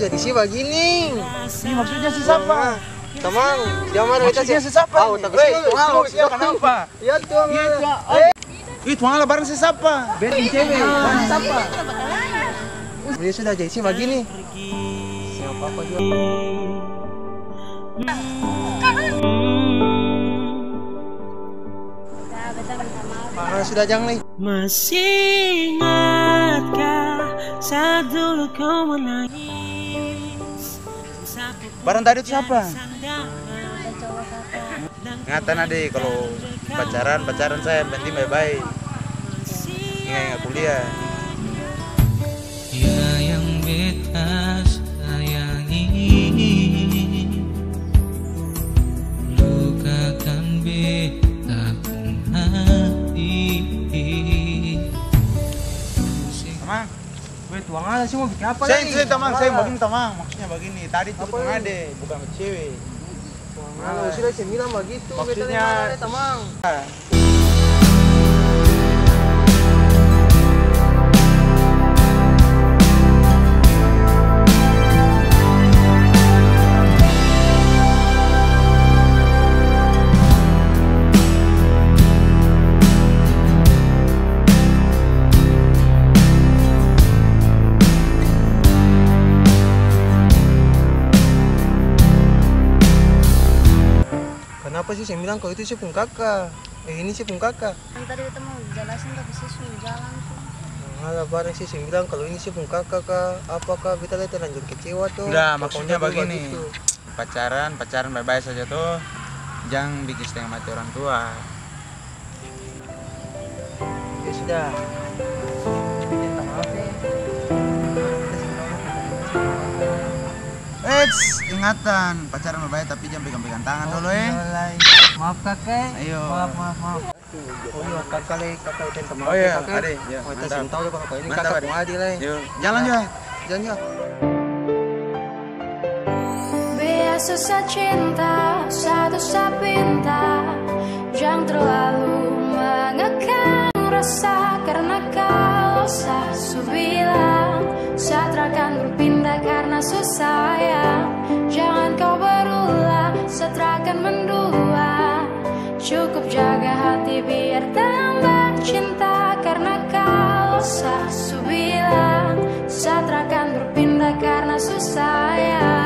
jadi sih begini. Ini maksudnya si siapa? Teman, jangan kita Maksudnya si siapa? Maksudnya kenapa? Ya tuh. Ih, tuang bareng si siapa? Betin cewek. Bareng siapa? Dia sudah jadi sih begini. Siapa apa juga. Mana sudah jang nih? Masih ingatkah saat dulu kau menangis? Bareng tadi itu siapa? Ingatan adik, kalau pacaran saya yang penting baik-baik. Ingat kuliah. Ya yang beta sayangi, lukakan beta hati. Tamang, gue tuang aja sih mau bikin apa lagi? Saya tamang, saya begini tamang. Maksudnya begini, tadi itu tuang ade, bukan ke cewek. Mana sudah saya bilang begitu. Maksudnya Tamang. Kenapa sih saya bilang kalau itu sih pun kakak? Ini sih pun kakak. Kan tadi kita mau jelasin tapi sih sudah jalan tuh. Malah bareng sih saya bilang kalau ini sih pun kakak kah? Apakah kita lihat terlanjur kecewa tuh? Enggak, maksudnya Pokoknya begini. begitu. Pacaran baik-baik saja tuh. Jangan bikin setengah mati orang tua. Ya sudah. Minta maaf ya. Ingatan, pacaran baik tapi jangan pegang-pegang tangan dulu Maaf kakak. Ayo. Maaf. Oh iya kakak itu sama Oh iya, kakak. Ade. Ya, Oh, kita mantap. sih tahu deh kalau ini Mantap, kakak Ade. mau adil lah. Yuk, jalan ya. Jalan ya. Biasa saya cinta, satu saya pinta. Jangan terlalu mengekang rasa karena kau saya bilang saya akan berpindah karena susah ya. Jangan kau berulah, saya akan mendua. Cukup jaga hati biar tambah cinta karena kau saya bilang saya akan berpindah karena susah ya.